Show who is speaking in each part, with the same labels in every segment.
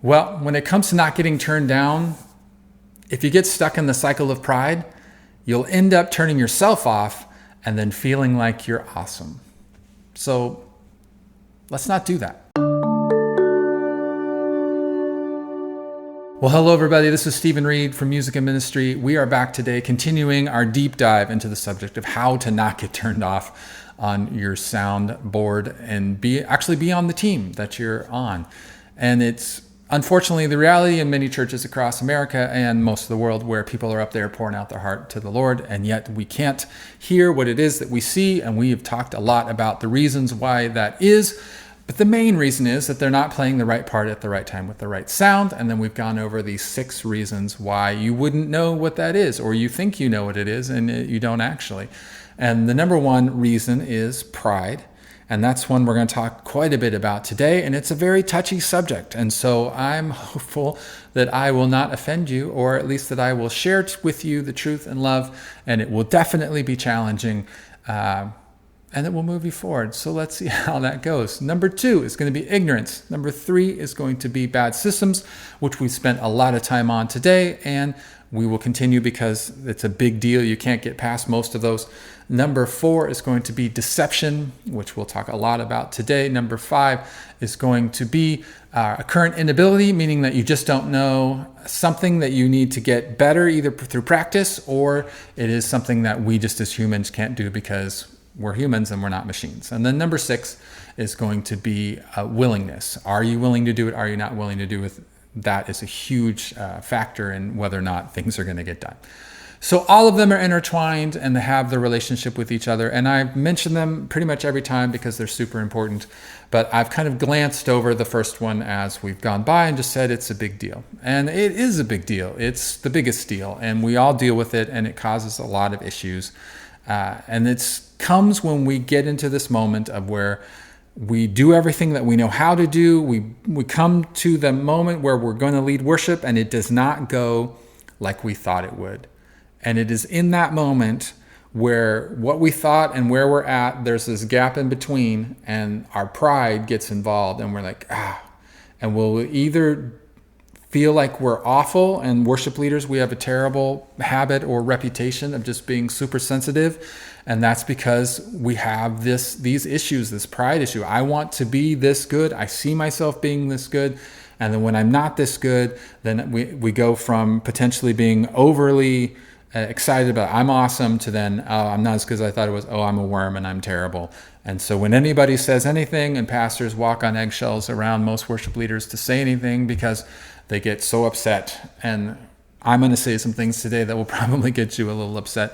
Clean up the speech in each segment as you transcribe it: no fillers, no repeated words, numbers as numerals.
Speaker 1: Well, when it comes to not getting turned down, if you get stuck in the cycle of pride, you'll end up turning yourself off and then feeling like you're awesome. So let's not do that. Well, hello, everybody. This is Stephen Reed from Music and Ministry. We are back today continuing our deep dive into the subject of how to not get turned off on your sound board and be on the team that you're on. And it's unfortunately the reality in many churches across America and most of the world where people are up there pouring out their heart to the Lord, and yet we can't hear what it is that we see. And we have talked a lot about the reasons why that is. But the main reason is that they're not playing the right part at the right time with the right sound. And then we've gone over these 6 reasons why you wouldn't know what that is, or you think you know what it is and you don't actually. And the number one reason is pride. And that's one we're going to talk quite a bit about today. And it's a very touchy subject. And so I'm hopeful that I will not offend you, or at least that I will share with you the truth and love. And it will definitely be challenging. And it will move you forward. So let's see how that goes. Number 2 is going to be ignorance. Number 3 is going to be bad systems, which we spent a lot of time on today. And we will continue because it's a big deal. You can't get past most of those. Number 4 is going to be deception, which we'll talk a lot about today. Number 5 is going to be a current inability, meaning that you just don't know something that you need to get better, either through practice, or it is something that we just as humans can't do because we're humans and we're not machines. And then number 6 is going to be willingness. Are you willing to do it? Are you not willing to do it? That is a huge factor in whether or not things are going to get done. So all of them are intertwined and they have the relationship with each other. And I mention them pretty much every time because they're super important. But I've kind of glanced over the first one as we've gone by and just said it's a big deal. And it is a big deal. It's the biggest deal. And we all deal with it, and it causes a lot of issues. And it comes when we get into this moment of where we do everything that we know how to do. We come to the moment where we're going to lead worship and it does not go like we thought it would. And it is in that moment where what we thought and where we're at, there's this gap in between, and our pride gets involved and we're like, and we'll either feel like we're awful, and worship leaders, we have a terrible habit or reputation of just being super sensitive. And that's because we have these issues, this pride issue. I want to be this good. I see myself being this good. And then when I'm not this good, then we go from potentially being overly excited about I'm awesome to then, I'm not as good as I thought it was. I'm a worm and I'm terrible. And so when anybody says anything, and pastors walk on eggshells around most worship leaders to say anything because they get so upset. And I'm going to say some things today that will probably get you a little upset.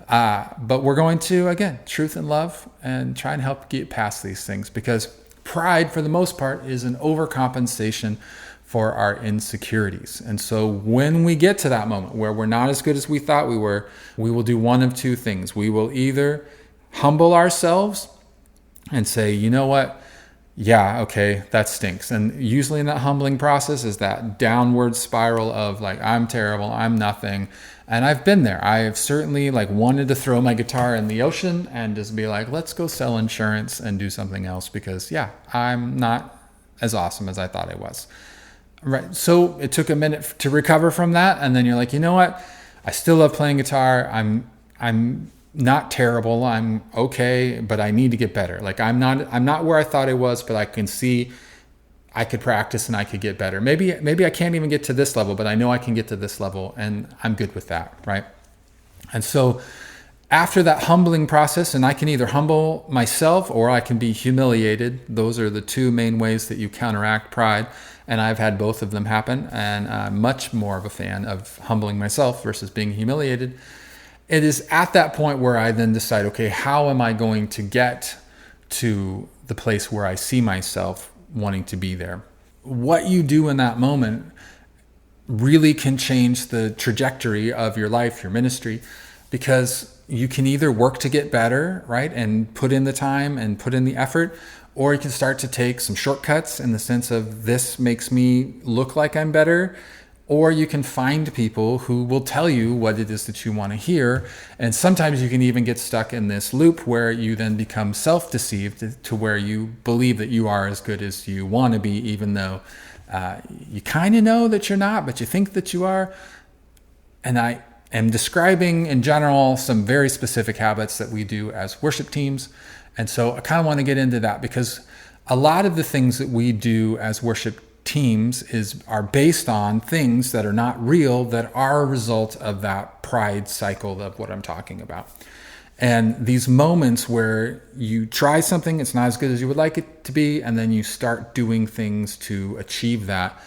Speaker 1: But we're going to, again, truth and love, and try and help get past these things, because pride, for the most part, is an overcompensation for our insecurities. And so when we get to that moment where we're not as good as we thought we were, we will do one of 2 things. We will either humble ourselves and say, you know what? Yeah, okay, that stinks. And usually in that humbling process is that downward spiral of like, I'm terrible, I'm nothing. And I've been there. I have certainly wanted to throw my guitar in the ocean and just be like, let's go sell insurance and do something else because I'm not as awesome as I thought I was. Right. So it took a minute to recover from that. And then you're like, you know what? I still love playing guitar. I'm not terrible. I'm okay, but I need to get better. I'm not where I thought I was, but I can see I could practice and I could get better. Maybe I can't even get to this level, but I know I can get to this level, and I'm good with that, right? And so after that humbling process, and I can either humble myself or I can be humiliated. Those are the 2 main ways that you counteract pride. And I've had both of them happen, and I'm much more of a fan of humbling myself versus being humiliated. It is at that point where I then decide, okay, how am I going to get to the place where I see myself wanting to be there? What you do in that moment really can change the trajectory of your life, your ministry, because you can either work to get better, right, and put in the time and put in the effort, or you can start to take some shortcuts in the sense of this makes me look like I'm better. Or you can find people who will tell you what it is that you want to hear. And sometimes you can even get stuck in this loop where you then become self-deceived to where you believe that you are as good as you want to be, even though You kind of know that you're not, but you think that you are. And I am describing in general some very specific habits that we do as worship teams. And so I kind of want to get into that because a lot of the things that we do as worship teams are based on things that are not real, that are a result of that pride cycle of what I'm talking about. And these moments where you try something, it's not as good as you would like it to be, and then you start doing things to achieve that.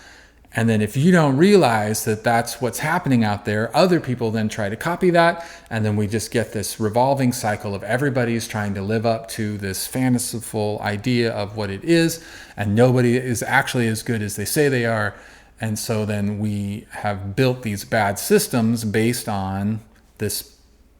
Speaker 1: And then if you don't realize that that's what's happening out there, other people then try to copy that. And then we just get this revolving cycle of everybody's trying to live up to this fanciful idea of what it is. And nobody is actually as good as they say they are. And so then we have built these bad systems based on this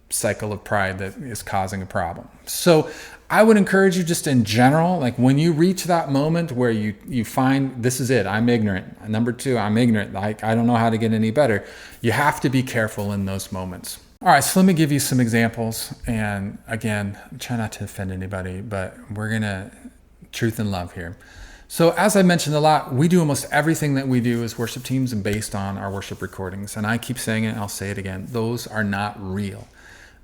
Speaker 1: cycle of pride that is causing a problem. So I would encourage you just in general, like when you reach that moment where you find this is it, I'm ignorant. Number two, I'm ignorant. I don't know how to get any better. You have to be careful in those moments. All right, so let me give you some examples. And again, try not to offend anybody, but we're going to truth and love here. So as I mentioned a lot, we do almost everything that we do as worship teams and based on our worship recordings. And I keep saying it, and I'll say it again. Those are not real.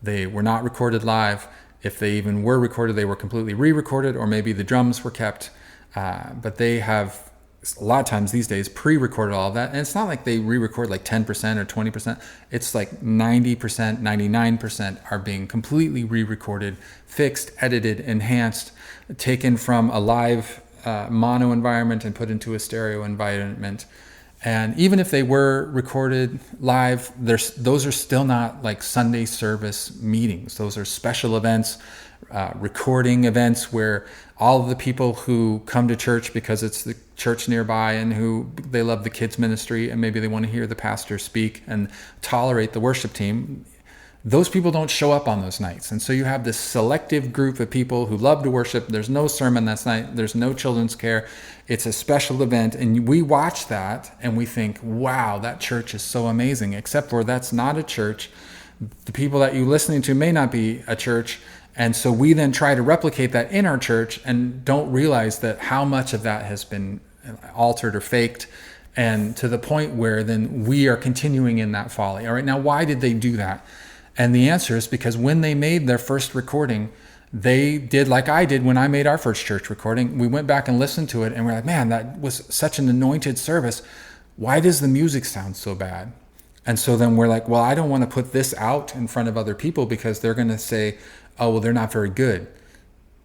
Speaker 1: They were not recorded live. If they even were recorded, they were completely re-recorded, or maybe the drums were kept. But they have, a lot of times these days, pre-recorded all of that. And it's not like they re-record like 10% or 20%. It's like 90%, 99% are being completely re-recorded, fixed, edited, enhanced, taken from a live mono environment and put into a stereo environment. And even if they were recorded live, those are still not like Sunday service meetings. Those are special events, recording events where all of the people who come to church because it's the church nearby and who they love the kids ministry and maybe they want to hear the pastor speak and tolerate the worship team, those people don't show up on those nights. And so you have this selective group of people who love to worship. There's no sermon that night. There's no children's care. It's a special event. And we watch that and we think, wow, that church is so amazing, except for that's not a church. The people that you're listening to may not be a church. And so we then try to replicate that in our church and don't realize that how much of that has been altered or faked. And to the point where then we are continuing in that folly. All right, now why did they do that? And the answer is because when they made their first recording, they did like I did when I made our first church recording. We went back and listened to it and we're like, man, that was such an anointed service. Why does the music sound so bad? And so then we're like, well, I don't want to put this out in front of other people because they're going to say, oh, well, they're not very good.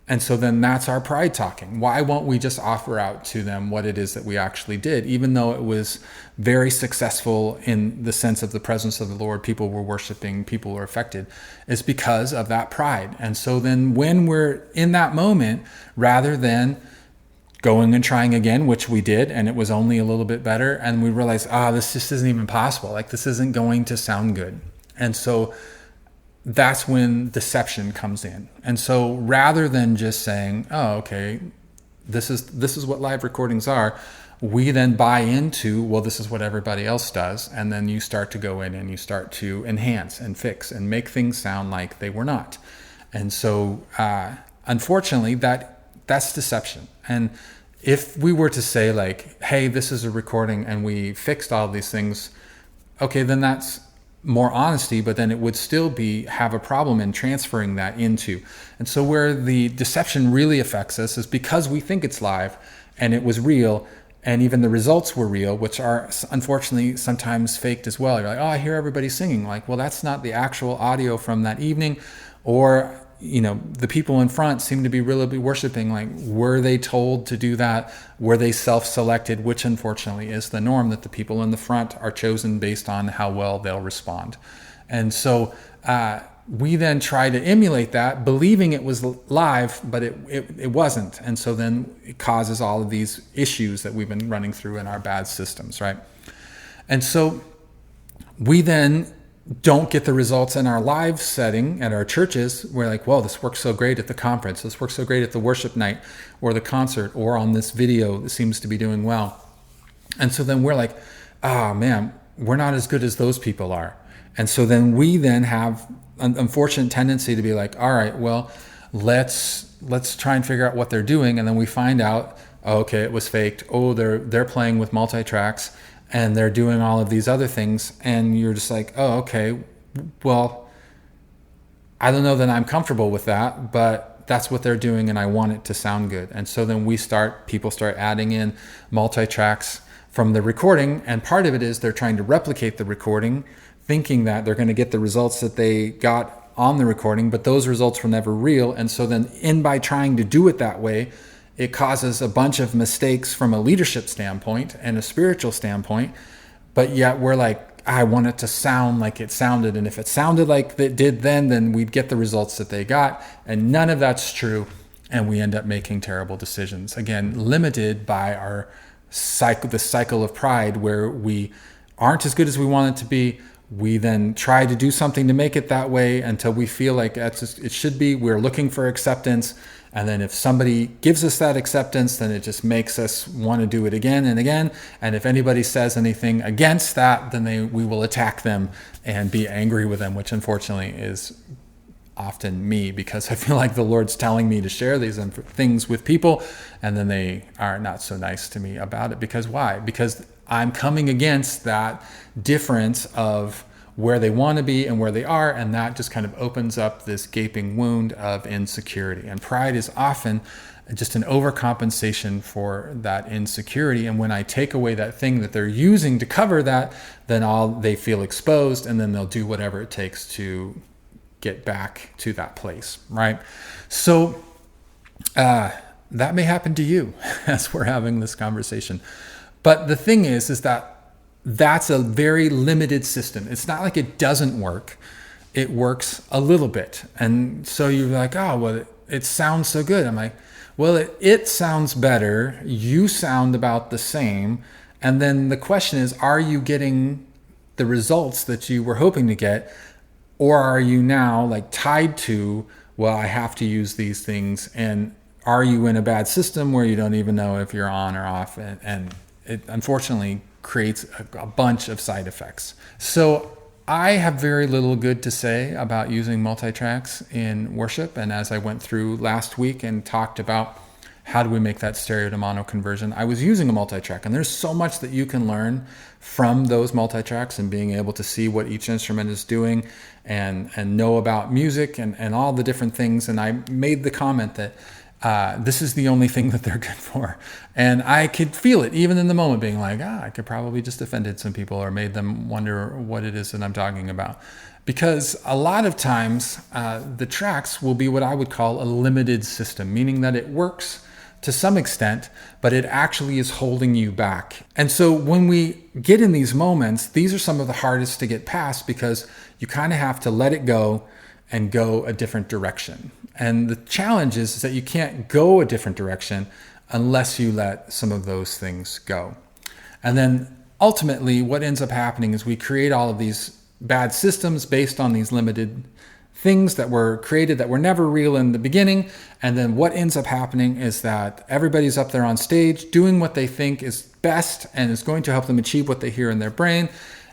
Speaker 1: And so then that's our pride talking. Why won't we just offer out to them what it is that we actually did, even though it was very successful in the sense of the presence of the Lord, people were worshiping, people were affected, is because of that pride. And so then when we're in that moment, rather than going and trying again, which we did, and it was only a little bit better, and we realized, this just isn't even possible. Like this isn't going to sound good. And so that's when deception comes in. And so rather than just saying, oh, okay, this is what live recordings are, we then buy into, well, this is what everybody else does. And then you start to go in and you start to enhance and fix and make things sound like they were not. And so unfortunately, that's deception. And if we were to say like, hey, this is a recording and we fixed all these things, okay, then that's more honesty, but then it would still have a problem in transferring that into. And so where the deception really affects us is because we think it's live and it was real and even the results were real, which are unfortunately sometimes faked as well. You're like, oh, I hear everybody singing. Like, well, that's not the actual audio from that evening. Or, the people in front seem to be really worshiping. Like, were they told to do that? Were they self-selected? Which unfortunately is the norm, that the people in the front are chosen based on how well they'll respond. And so we then try to emulate that, believing it was live, but it wasn't. And so then it causes all of these issues that we've been running through in our bad systems, right? And so we then don't get the results in our live setting at our churches. We're like, well, this works so great at the conference. This works so great at the worship night or the concert or on this video that seems to be doing well. And so then we're like, man, we're not as good as those people are. And so then we then have an unfortunate tendency to be like, all right, well, let's try and figure out what they're doing. And then we find out, Oh, okay, it was faked. Oh, they're playing with multi-tracks and they're doing all of these other things. And you're just like, oh, okay, well, I don't know that I'm comfortable with that, but that's what they're doing and I want it to sound good. And so then people start adding in multi-tracks from the recording. And part of it is they're trying to replicate the recording, thinking that they're going to get the results that they got on the recording, but those results were never real. And so then by trying to do it that way, it causes a bunch of mistakes from a leadership standpoint and a spiritual standpoint. But yet we're like, I want it to sound like it sounded. And if it sounded like it did then we'd get the results that they got. And none of that's true. And we end up making terrible decisions. Again, limited by our the cycle of pride, where we aren't as good as we want it to be. We then try to do something to make it that way until we feel like it should be. We're looking for acceptance. And then if somebody gives us that acceptance, then it just makes us want to do it again and again. And if anybody says anything against that, then we will attack them and be angry with them, which unfortunately is often me, because I feel like the Lord's telling me to share these things with people, and then they are not so nice to me about it. Because why? Because I'm coming against that difference of where they want to be and where they are, and that just kind of opens up this gaping wound of insecurity. And pride is often just an overcompensation for that insecurity. And when I take away that thing that they're using to cover that, then they feel exposed, and then they'll do whatever it takes to get back to that place, right? So that may happen to you as we're having this conversation. But the thing is that that's a very limited system. It's not like it doesn't work. It works a little bit. And so you're like, oh, well, it sounds so good. I'm like, well, it sounds better. You sound about the same. And then the question is, are you getting the results that you were hoping to get? Or are you now like tied to, well, I have to use these things? And are you in a bad system where you don't even know if you're on or off? And it unfortunately creates a bunch of side effects. So I have very little good to say about using multi-tracks in worship. And as I went through last week and talked about how do we make that stereo to mono conversion, I was using a multi-track. And there's so much that you can learn from those multi-tracks and being able to see what each instrument is doing and know about music and all the different things. And I made the comment that this is the only thing that they're good for. And I could feel it even in the moment, being like, I could probably just offended some people or made them wonder what it is that I'm talking about. Because a lot of times the tracks will be what I would call a limited system, meaning that it works to some extent, but it actually is holding you back. And so when we get in these moments, these are some of the hardest to get past, because you kind of have to let it go and go a different direction. And the challenge is that you can't go a different direction unless you let some of those things go. And then ultimately what ends up happening is we create all of these bad systems based on these limited things that were created that were never real in the beginning. And then what ends up happening is that everybody's up there on stage doing what they think is best and is going to help them achieve what they hear in their brain.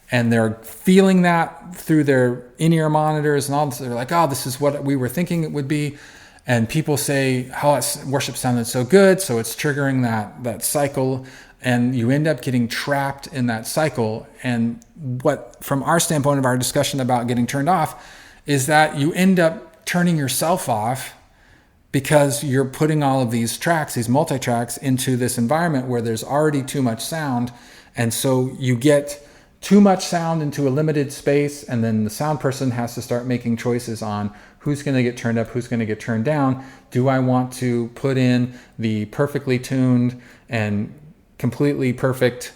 Speaker 1: And they're feeling that through their in-ear monitors and all this. They're like, oh, this is what we were thinking it would be. And people say, oh, worship sounded so good. So it's triggering that cycle. And you end up getting trapped in that cycle. And what, from our standpoint of our discussion about getting turned off, is that you end up turning yourself off because you're putting all of these tracks, these multi-tracks, into this environment where there's already too much sound. And so you get too much sound into a limited space, and then the sound person has to start making choices on who's going to get turned up, who's going to get turned down. Do I want to put in the perfectly tuned and completely perfect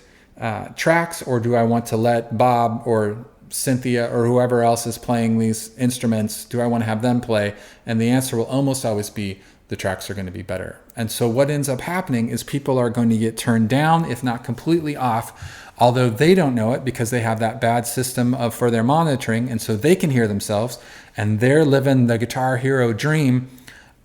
Speaker 1: tracks, or do I want to let Bob or Cynthia or whoever else is playing these instruments, do I want to have them play? And the answer will almost always be the tracks are going to be better. And so what ends up happening is people are going to get turned down, if not completely off, although they don't know it because they have that bad system for their monitoring. And so they can hear themselves and they're living the Guitar Hero dream,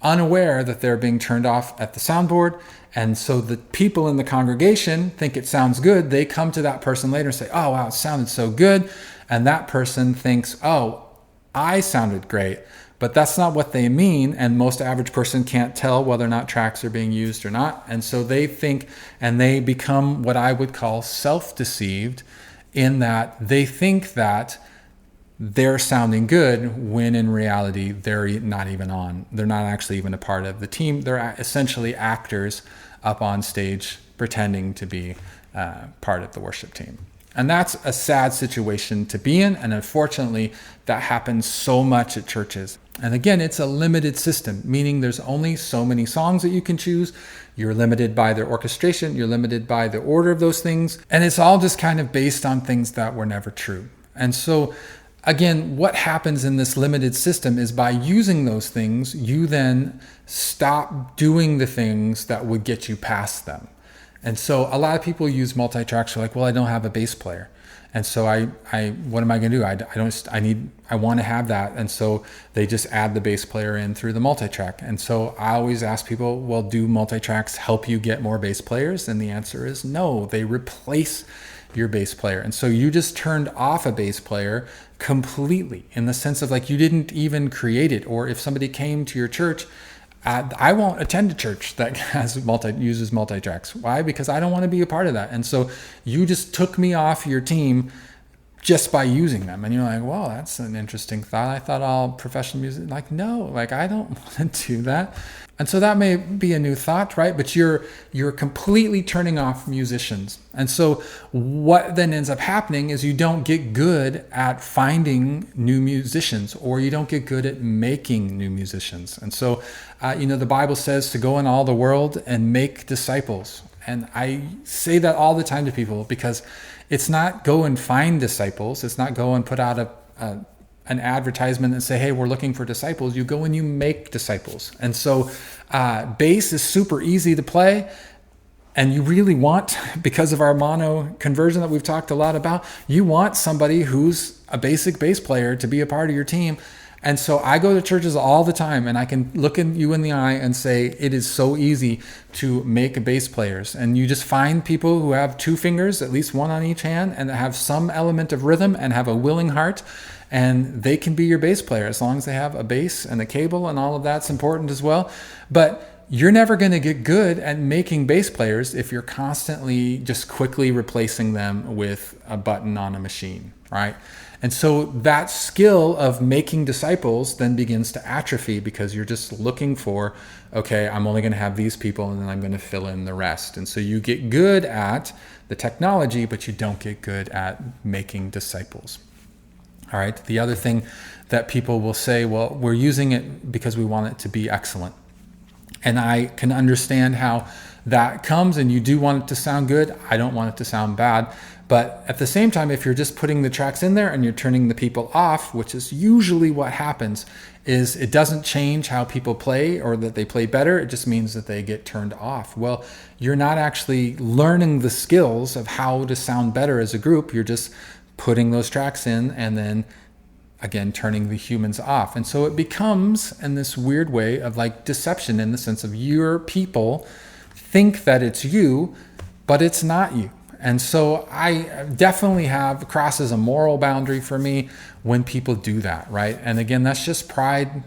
Speaker 1: unaware that they're being turned off at the soundboard. And so the people in the congregation think it sounds good. They come to that person later and say, oh, wow, it sounded so good. And that person thinks, oh, I sounded great. But that's not what they mean, and most average person can't tell whether or not tracks are being used or not. And so they think, and they become what I would call self-deceived, in that they think that they're sounding good when in reality they're not even on. They're not actually even a part of the team. They're essentially actors up on stage pretending to be part of the worship team. And that's a sad situation to be in. And unfortunately, that happens so much at churches. And again, it's a limited system, meaning there's only so many songs that you can choose. You're limited by their orchestration. You're limited by the order of those things. And it's all just kind of based on things that were never true. And so again, what happens in this limited system is by using those things, you then stop doing the things that would get you past them. And so a lot of people use multi-tracks. They're like, well, I don't have a bass player. And so what am I going to do? I want to have that. And so they just add the bass player in through the multi-track. And so I always ask people, well, do multi-tracks help you get more bass players? And the answer is no, they replace your bass player. And so you just turned off a bass player completely, in the sense of like you didn't even create it. Or if somebody came to your church, I won't attend a church that uses multi-tracks. Why? Because I don't want to be a part of that. And so you just took me off your team just by using them. And you're like, well, that's an interesting thought. I thought all professional music, like, no, like I don't want to do that. And so that may be a new thought, right? But you're completely turning off musicians. And so what then ends up happening is you don't get good at finding new musicians, or you don't get good at making new musicians. And so, the Bible says to go in all the world and make disciples. And I say that all the time to people, because it's not go and find disciples. It's not go and put out an advertisement and say, hey, we're looking for disciples. You go and you make disciples. And so bass is super easy to play. And you really want, because of our mono conversion that we've talked a lot about, you want somebody who's a basic bass player to be a part of your team. And so I go to churches all the time, and I can look at you in the eye and say, it is so easy to make bass players. And you just find people who have two fingers, at least one on each hand, and have some element of rhythm and have a willing heart. And they can be your bass player as long as they have a bass and a cable, and all of that's important as well. But you're never going to get good at making bass players if you're constantly just quickly replacing them with a button on a machine, right? And so that skill of making disciples then begins to atrophy, because you're just looking for, okay, I'm only going to have these people and then I'm going to fill in the rest. And so you get good at the technology, but you don't get good at making disciples. All right. The other thing that people will say, well, we're using it because we want it to be excellent. And I can understand how that comes, and you do want it to sound good. I don't want it to sound bad. But at the same time, if you're just putting the tracks in there and you're turning the people off, which is usually what happens, is it doesn't change how people play or that they play better. It just means that they get turned off. Well, you're not actually learning the skills of how to sound better as a group. You're just putting those tracks in and then again turning the humans off. And so it becomes in this weird way of like deception, in the sense of your people think that it's you, but it's not you. And so I definitely have crosses a moral boundary for me when people do that, right? And again, that's just pride,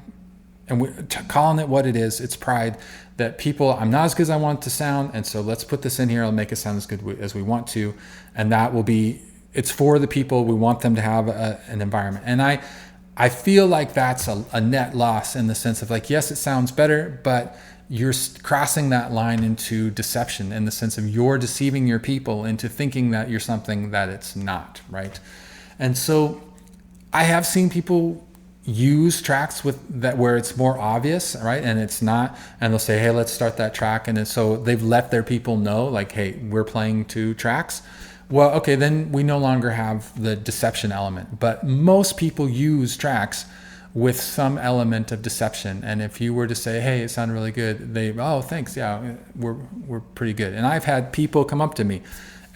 Speaker 1: and we're calling it what it is. It's pride that people, I'm not as good as I want it to sound, and so let's put this in here. I'll make it sound as good as we want to, and that will be, it's for the people. We want them to have an environment. And I feel like that's a net loss, in the sense of like, yes, it sounds better, but you're crossing that line into deception, in the sense of you're deceiving your people into thinking that you're something that it's not, right? And so I have seen people use tracks with that where it's more obvious, right? And it's not, and they'll say, hey, let's start that track. And so they've let their people know, like, hey, we're playing 2 tracks. Well, okay, then we no longer have the deception element. But most people use tracks with some element of deception. And if you were to say, hey, it sounded really good, oh, thanks, yeah, we're pretty good. And I've had people come up to me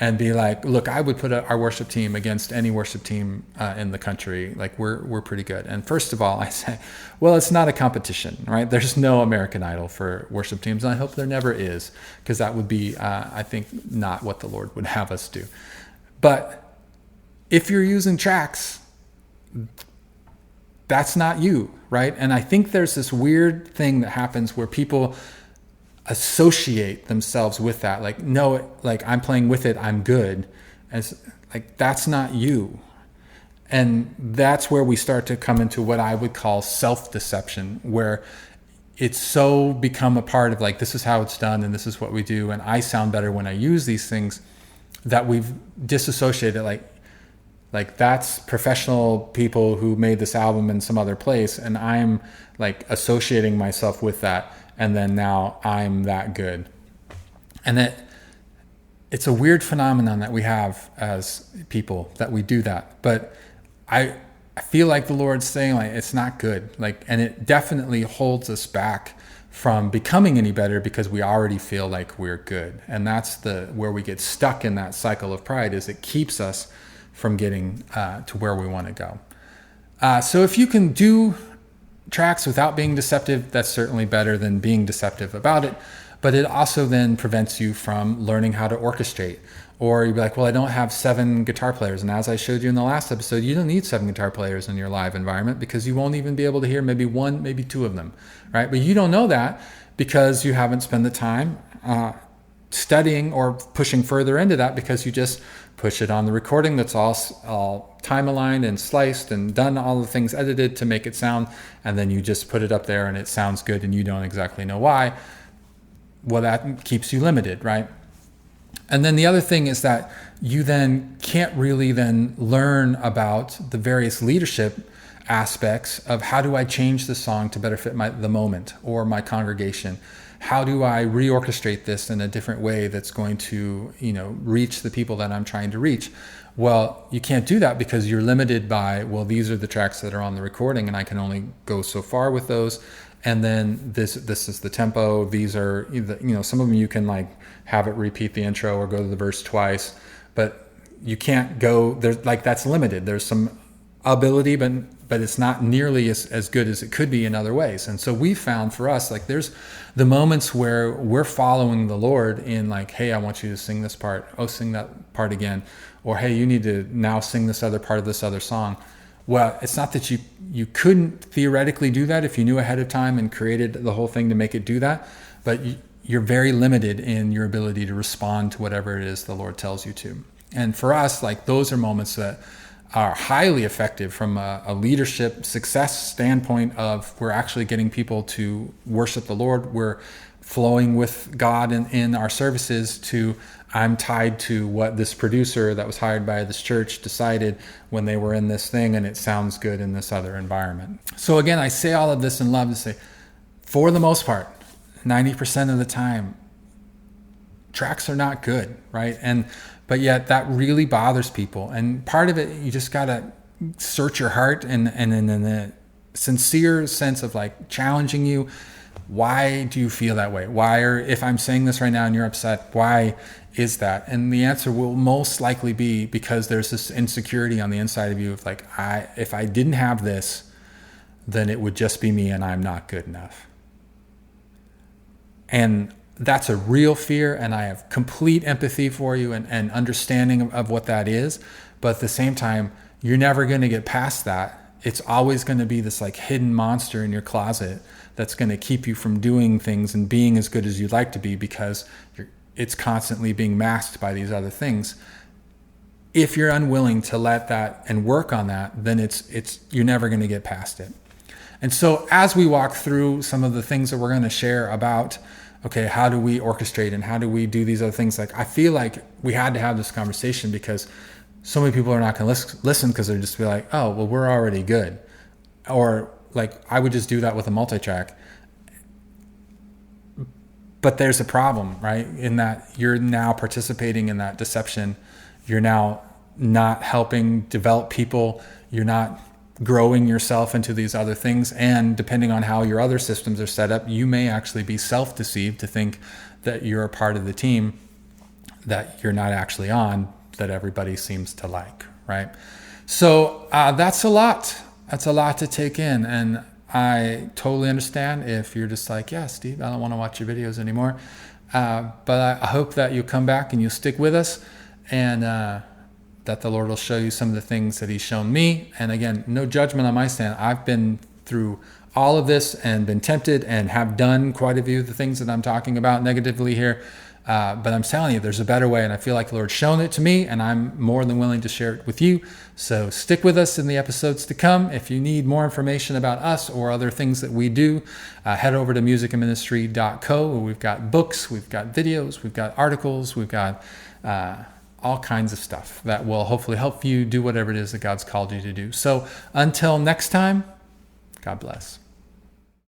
Speaker 1: and be like, look, I would put our worship team against any worship team in the country. Like, we're pretty good. And first of all, I say, well, it's not a competition, right? There's no American Idol for worship teams. And I hope there never is, because that would be, I think, not what the Lord would have us do. But if you're using tracks, that's not you, right? And I think there's this weird thing that happens where people associate themselves with that. Like, no, like I'm playing with it, I'm good. As like, that's not you. And that's where we start to come into what I would call self-deception, where it's so become a part of like, this is how it's done and this is what we do. And I sound better when I use these things, that we've disassociated. Like that's professional people who made this album in some other place. And I'm like associating myself with that. And then now I'm that good. And it's a weird phenomenon that we have as people, that we do that. But I feel like the Lord's saying like, it's not good. Like, and it definitely holds us back from becoming any better because we already feel like we're good. And that's where we get stuck in that cycle of pride, is it keeps us from getting to where we want to go. So if you can do tracks without being deceptive, that's certainly better than being deceptive about it. But it also then prevents you from learning how to orchestrate. Or you'd be like, well, I don't have 7 guitar players. And as I showed you in the last episode, you don't need 7 guitar players in your live environment, because you won't even be able to hear maybe 1, maybe 2 of them, right? But you don't know that because you haven't spent the time studying or pushing further into that, because you just push it on the recording that's all time aligned and sliced and done all the things edited to make it sound, and then you just put it up there and it sounds good and you don't exactly know why. Well, that keeps you limited, right? And then the other thing is that you then can't really then learn about the various leadership aspects of, how do I change the song to better fit the moment or my congregation? How do I reorchestrate this in a different way that's going to, reach the people that I'm trying to reach? Well, you can't do that because you're limited by, well, these are the tracks that are on the recording and I can only go so far with those. And then this is the tempo. These are, some of them you can like have it repeat the intro or go to the verse twice, but you can't go there. Like, that's limited. There's some ability, but it's not nearly as good as it could be in other ways. And so we found for us, like, there's the moments where we're following the Lord in like, hey, I want you to sing this part. Oh, sing that part again. Or, hey, you need to now sing this other part of this other song. Well, it's not that you couldn't theoretically do that if you knew ahead of time and created the whole thing to make it do that, but you're very limited in your ability to respond to whatever it is the Lord tells you to. And for us, like, those are moments that are highly effective from a leadership success standpoint of, we're actually getting people to worship the Lord. We're flowing with God in our services to, I'm tied to what this producer that was hired by this church decided when they were in this thing, and it sounds good in this other environment. So again, I say all of this in love to say, for the most part, 90% of the time, tracks are not good, right? But yet that really bothers people. And part of it, you just gotta search your heart and in a sincere sense of like challenging you. Why do you feel that way? If I'm saying this right now and you're upset, why is that? And the answer will most likely be because there's this insecurity on the inside of you of like, if I didn't have this, then it would just be me and I'm not good enough. And that's a real fear, and I have complete empathy for you and understanding of what that is. But at the same time, you're never going to get past that. It's always going to be this like hidden monster in your closet that's going to keep you from doing things and being as good as you'd like to be, because it's constantly being masked by these other things. If you're unwilling to let that and work on that, then you're never going to get past it. And so as we walk through some of the things that we're going to share about, okay, how do we orchestrate and how do we do these other things? Like, I feel like we had to have this conversation because so many people are not going to listen because they're just be like, oh, well, we're already good. Or like, I would just do that with a multi-track. But there's a problem, right? In that you're now participating in that deception. You're now not helping develop people. You're not growing yourself into these other things. And depending on how your other systems are set up, you may actually be self-deceived to think that you're a part of the team that you're not actually on, that everybody seems to like, right? So that's a lot. That's a lot to take in. And I totally understand if you're just like, yeah, Steve, I don't want to watch your videos anymore. But I hope that you'll come back and you'll stick with us. And that the Lord will show you some of the things that He's shown me. And again, no judgment on my stand. I've been through all of this and been tempted and have done quite a few of the things that I'm talking about negatively here. But I'm telling you, there's a better way, and I feel like the Lord's shown it to me, and I'm more than willing to share it with you. So stick with us in the episodes to come. If you need more information about us or other things that we do, head over to musicandministry.co, where we've got books, we've got videos, we've got articles, we've got all kinds of stuff that will hopefully help you do whatever it is that God's called you to do. So until next time, God bless.